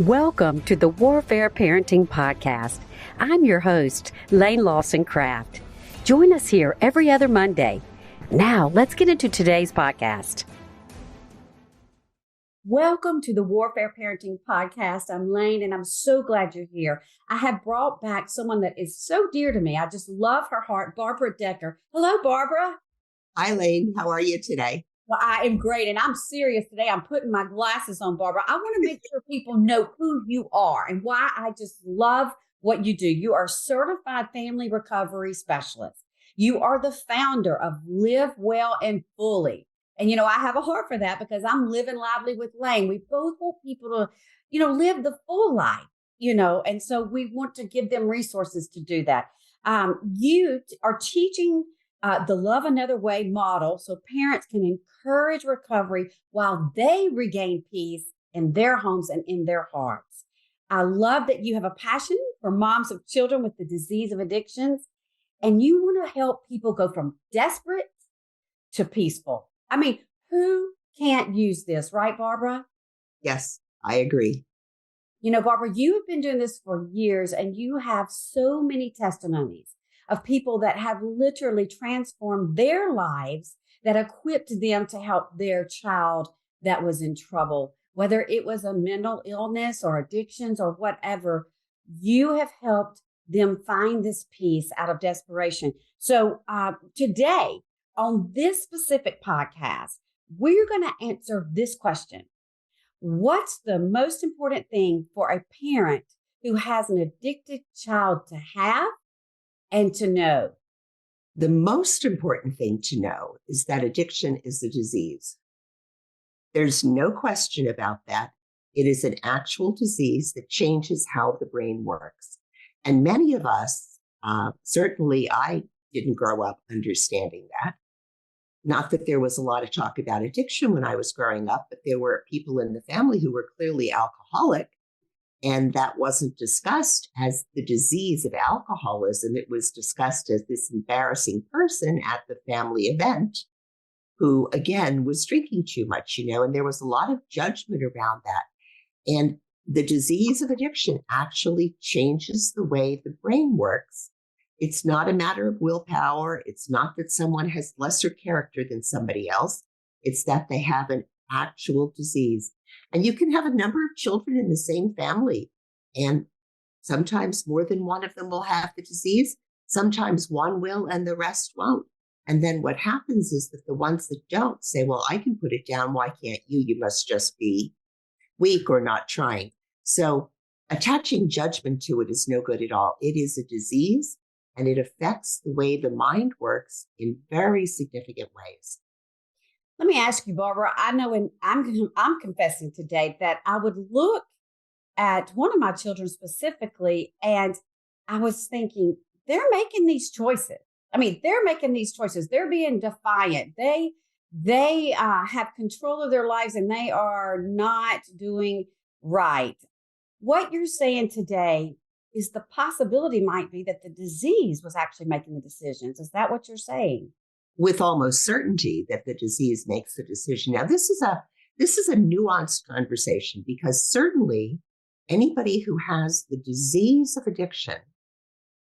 Welcome to the Warfare Parenting Podcast. I'm your host, Lane Lawson Craft. Join us here every other Monday. Now, let's get into today's podcast. Welcome to the Warfare Parenting Podcast. I'm Lane, and I'm so glad you're here. I have brought back someone that is so dear to me. I just love her heart, Barbara Decker. Hello, Barbara. Hi, Lane. How are you today? Well, I am great, and I'm serious today. I'm putting my glasses on, Barbara. I want to make sure people know who you are and why I just love what you do. You are a certified family recovery specialist. You are the founder of Live Well and Fully. And, I have a heart for that because I'm living lively with Lane. We both want people to, live the full life, and so we want to give them resources to do that. You are teaching the Love Another Way model so parents can encourage recovery while they regain peace in their homes and in their hearts. I love that you have a passion for moms of children with the disease of addictions, and you want to help people go from desperate to peaceful. I mean, who can't use this, right, Barbara? Yes, I agree. Barbara, you have been doing this for years, and you have so many testimonies of people that have literally transformed their lives, that equipped them to help their child that was in trouble, whether it was a mental illness or addictions or whatever. You have helped them find this peace out of desperation. So today, on this specific podcast, we're going to answer this question. What's the most important thing for a parent who has an addicted child to have and to know? The most important thing to know is that addiction is a disease. There's no question about that. It is an actual disease that changes how the brain works. And many of us, certainly I didn't grow up understanding that. Not that there was a lot of talk about addiction when I was growing up, but there were people in the family who were clearly alcoholic. And that wasn't discussed as the disease of alcoholism. It was discussed as this embarrassing person at the family event who, again, was drinking too much, and there was a lot of judgment around that. And the disease of addiction actually changes the way the brain works. It's not a matter of willpower. It's not that someone has lesser character than somebody else. It's that they have an actual disease. And you can have a number of children in the same family, and sometimes more than one of them will have the disease. Sometimes one will and the rest won't. And then what happens is that the ones that don't say, well, I can put it down. Why can't you? You must just be weak or not trying. So attaching judgment to it is no good at all. It is a disease, and it affects the way the mind works in very significant ways. Let me ask you, Barbara, I know, and I'm confessing today that I would look at one of my children specifically, and I was thinking, they're making these choices. They're making these choices. They're being defiant. They have control of their lives, and they are not doing right. What you're saying today is the possibility might be that the disease was actually making the decisions. Is that what you're saying? With almost certainty that the disease makes the decision. Now, this is a nuanced conversation, because certainly anybody who has the disease of addiction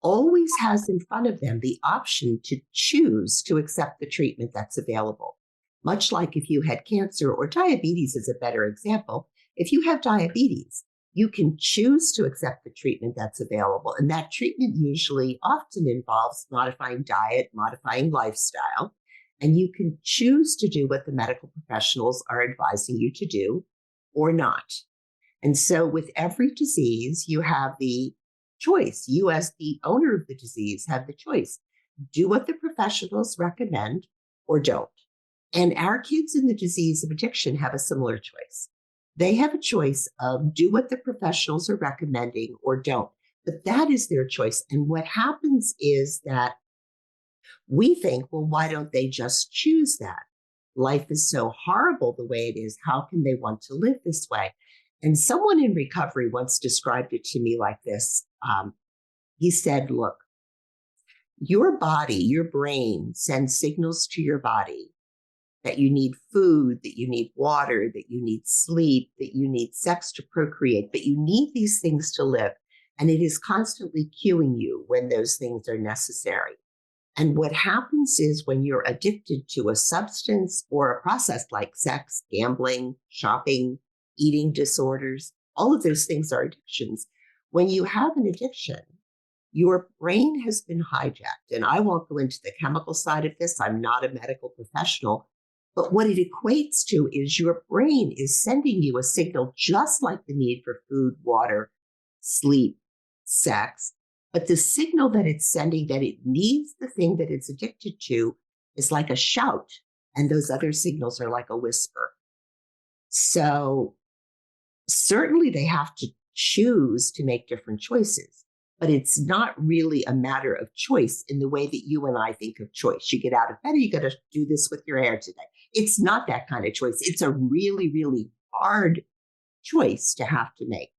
always has in front of them the option to choose to accept the treatment that's available. Much like if you had cancer, or diabetes is a better example. If you have diabetes, you can choose to accept the treatment that's available. And that treatment usually often involves modifying diet, modifying lifestyle. And you can choose to do what the medical professionals are advising you to do or not. And so with every disease, you have the choice. You, as the owner of the disease, have the choice. Do what the professionals recommend or don't. And our kids in the disease of addiction have a similar choice. They have a choice of do what the professionals are recommending or don't. But that is their choice. And what happens is that we think, well, why don't they just choose that? Life is so horrible the way it is. How can they want to live this way? And someone in recovery once described it to me like this. He said, look, your body, your brain sends signals to your body that you need food, that you need water, that you need sleep, that you need sex to procreate, but you need these things to live. And it is constantly cueing you when those things are necessary. And what happens is when you're addicted to a substance or a process like sex, gambling, shopping, eating disorders, all of those things are addictions. When you have an addiction, your brain has been hijacked. And I won't go into the chemical side of this. I'm not a medical professional. But what it equates to is your brain is sending you a signal just like the need for food, water, sleep, sex. But the signal that it's sending that it needs the thing that it's addicted to is like a shout. And those other signals are like a whisper. So certainly they have to choose to make different choices. But it's not really a matter of choice in the way that you and I think of choice. You get out of bed, you got to do this with your hair today. It's not that kind of choice. It's a really, really hard choice to have to make.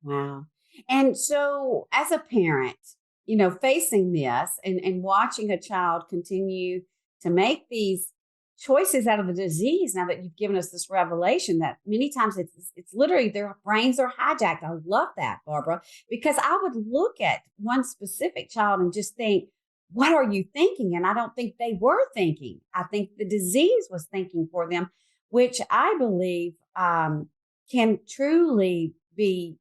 Wow. And so, as a parent, you know, facing this and watching a child continue to make these choices out of the disease, now that you've given us this revelation that many times it's literally their brains are hijacked. I love that, Barbara, because I would look at one specific child and just think, what are you thinking? And I don't think they were thinking. I think the disease was thinking for them, which I believe can truly be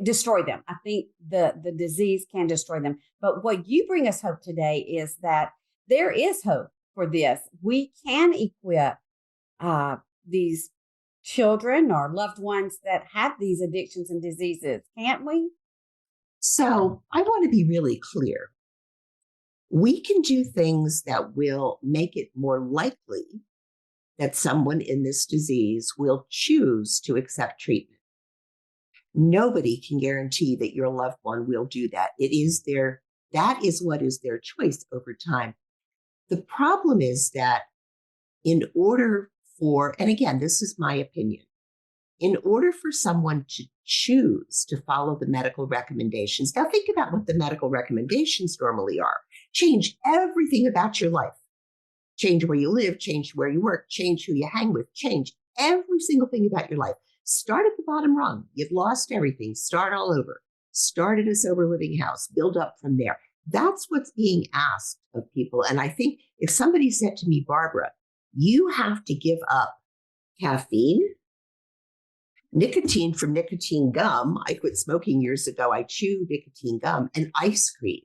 destroy them. I think the disease can destroy them. But what you bring us hope today is that there is hope for this. We can equip these children or loved ones that have these addictions and diseases, can't we? So I want to be really clear. We can do things that will make it more likely that someone in this disease will choose to accept treatment. Nobody can guarantee that your loved one will do that. That is what is their choice over time. The problem is that in order for, and again, this is my opinion, in order for someone to choose to follow the medical recommendations, now think about what the medical recommendations normally are. Change everything about your life. Change where you live, change where you work, change who you hang with, change every single thing about your life. Start at the bottom rung. You've lost everything. Start all over. Start at a sober living house. Build up from there. That's what's being asked of people. And I think if somebody said to me, Barbara, you have to give up caffeine, nicotine from nicotine gum. I quit smoking years ago. I chew nicotine gum and ice cream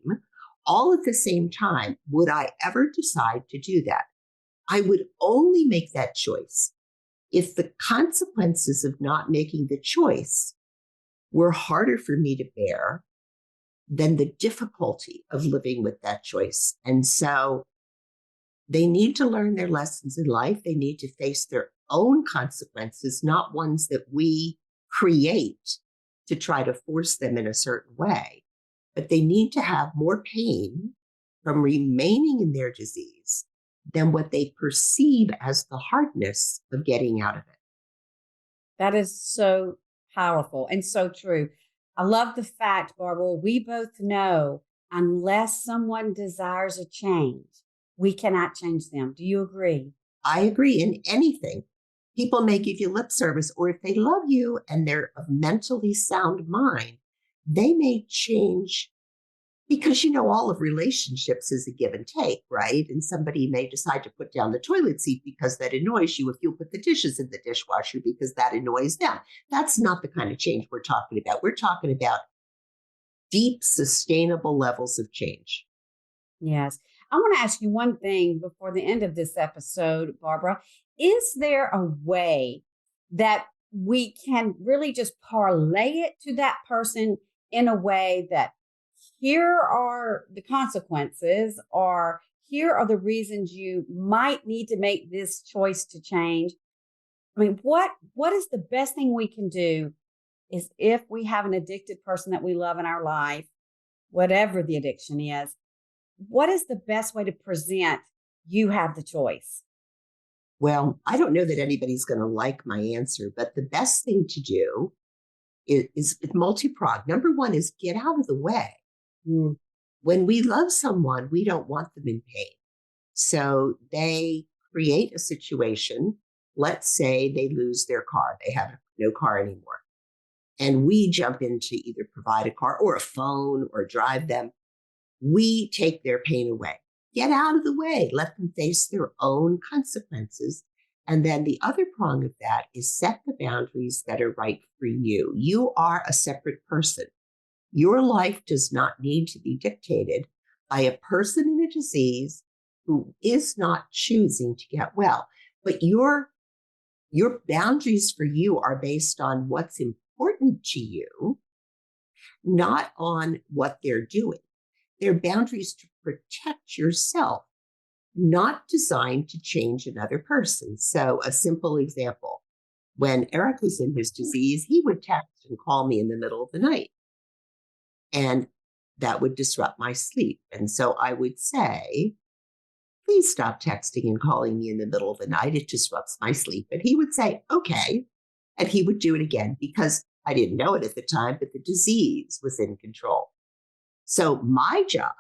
all at the same time. Would I ever decide to do that? I would only make that choice if the consequences of not making the choice were harder for me to bear than the difficulty of living with that choice. And so they need to learn their lessons in life. They need to face their own consequences, not ones that we create to try to force them in a certain way. But they need to have more pain from remaining in their disease than what they perceive as the hardness of getting out of it. That is so powerful and so true. I love the fact, Barbara, we both know unless someone desires a change, we cannot change them. Do you agree? I agree. In anything, people may give you lip service, or if they love you and they're of mentally sound mind, they may change because, you know, all of relationships is a give and take, right? And somebody may decide to put down the toilet seat because that annoys you if you put the dishes in the dishwasher because that annoys them. That's not the kind of change we're talking about. We're talking about deep, sustainable levels of change. Yes. I want to ask you one thing before the end of this episode, Barbara. Is there a way that we can really just parlay it to that person in a way that here are the consequences, or here are the reasons you might need to make this choice to change? I mean, what is the best thing we can do is if we have an addicted person that we love in our life, whatever the addiction is, what is the best way to present you have the choice? Well, I don't know that anybody's going to like my answer, but the best thing to do is multi-pronged. Number one is get out of the way. Mm. When we love someone, we don't want them in pain. So they create a situation. Let's say they lose their car. They have no car anymore. And we jump in to either provide a car or a phone or drive them. We take their pain away. Get out of the way. Let them face their own consequences. And then the other prong of that is set the boundaries that are right for you. You are a separate person. Your life does not need to be dictated by a person in a disease who is not choosing to get well. But your boundaries for you are based on what's important to you, not on what they're doing. They're boundaries to protect yourself, not designed to change another person. So a simple example, when Eric was in his disease, he would text and call me in the middle of the night. And that would disrupt my sleep. And so I would say, please stop texting and calling me in the middle of the night. It disrupts my sleep. And he would say, okay. And he would do it again because I didn't know it at the time, but the disease was in control. So my job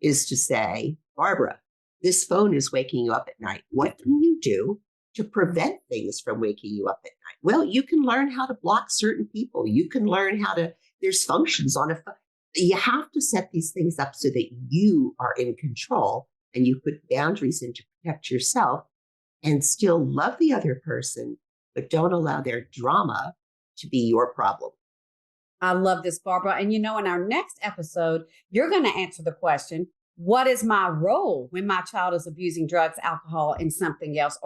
is to say, Barbara, this phone is waking you up at night. What can you do to prevent things from waking you up at night? Well, you can learn how to block certain people. You can learn how to, there's functions on a phone. You have to set these things up so that you are in control and you put boundaries in to protect yourself and still love the other person, but don't allow their drama to be your problem. I love this, Barbara. And in our next episode, you're going to answer the question, what is my role when my child is abusing drugs, alcohol, and something else?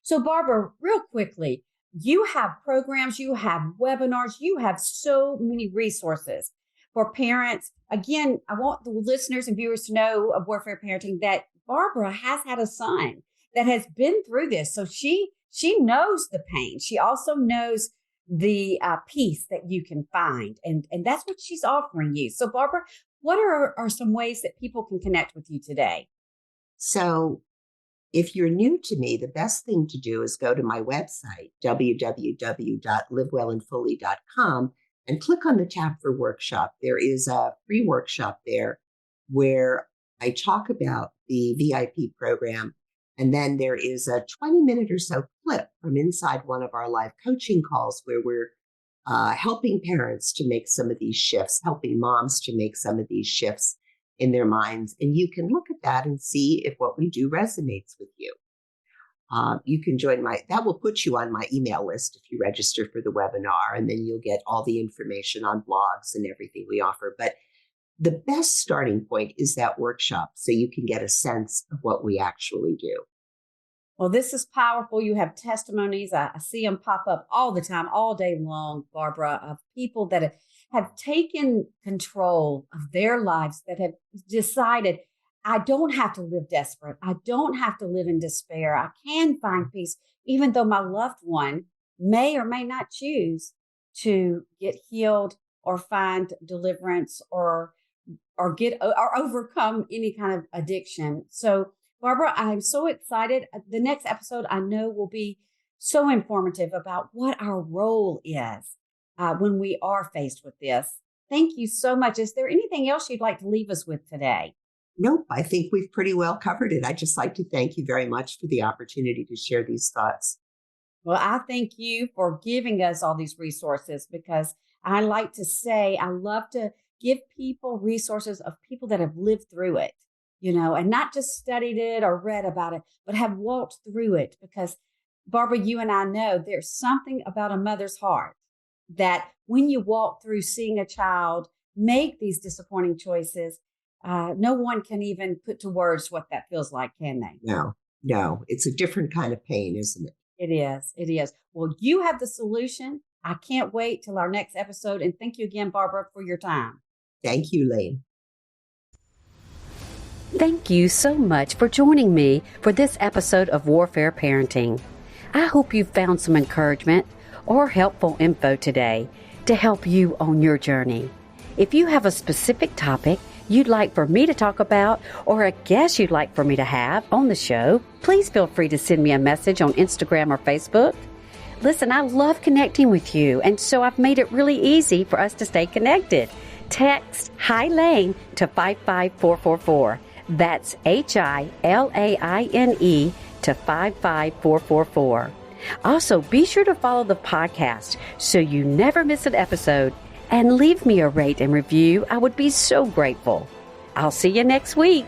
So, Barbara, real quickly, you have programs, you have webinars, you have so many resources for parents. Again, I want the listeners and viewers to know of Warfare Parenting that Barbara has had a son that has been through this. So she knows the pain. She also knows the peace that you can find. And that's what she's offering you. So, Barbara, what are some ways that people can connect with you today? So if you're new to me, the best thing to do is go to my website, www.livewellandfully.com, and click on the tab for workshop. There is a free workshop there where I talk about the VIP program. And then there is a 20-minute or so clip from inside one of our live coaching calls where we're helping parents to make some of these shifts, helping moms to make some of these shifts in their minds. And you can look at that and see if what we do resonates with you. You can join that will put you on my email list if you register for the webinar, and then you'll get all the information on blogs and everything we offer. But the best starting point is that workshop so you can get a sense of what we actually do. Well, this is powerful. You have testimonies. I see them pop up all the time, all day long, Barbara, of people that have taken control of their lives, that have decided, I don't have to live desperate. I don't have to live in despair. I can find peace, even though my loved one may or may not choose to get healed or find deliverance or overcome any kind of addiction. So, Barbara, I'm so excited. The next episode I know will be so informative about what our role is when we are faced with this. Thank you so much. Is there anything else you'd like to leave us with today? Nope, I think we've pretty well covered it. I'd just like to thank you very much for the opportunity to share these thoughts. Well, I thank you for giving us all these resources, because I like to say I love to give people resources of people that have lived through it. And not just studied it or read about it, but have walked through it. Because, Barbara, you and I know there's something about a mother's heart that when you walk through seeing a child make these disappointing choices, no one can even put to words what that feels like, can they? No, it's a different kind of pain, isn't it? It is. Well, you have the solution. I can't wait till our next episode. And thank you again, Barbara, for your time. Thank you, Lane. Thank you so much for joining me for this episode of Warfare Parenting. I hope you found some encouragement or helpful info today to help you on your journey. If you have a specific topic you'd like for me to talk about or a guest you'd like for me to have on the show, please feel free to send me a message on Instagram or Facebook. Listen, I love connecting with you, and so I've made it really easy for us to stay connected. Text Hi Lane to 55444. That's HILAINE to 55444. Also, be sure to follow the podcast so you never miss an episode, and leave me a rate and review. I would be so grateful. I'll see you next week.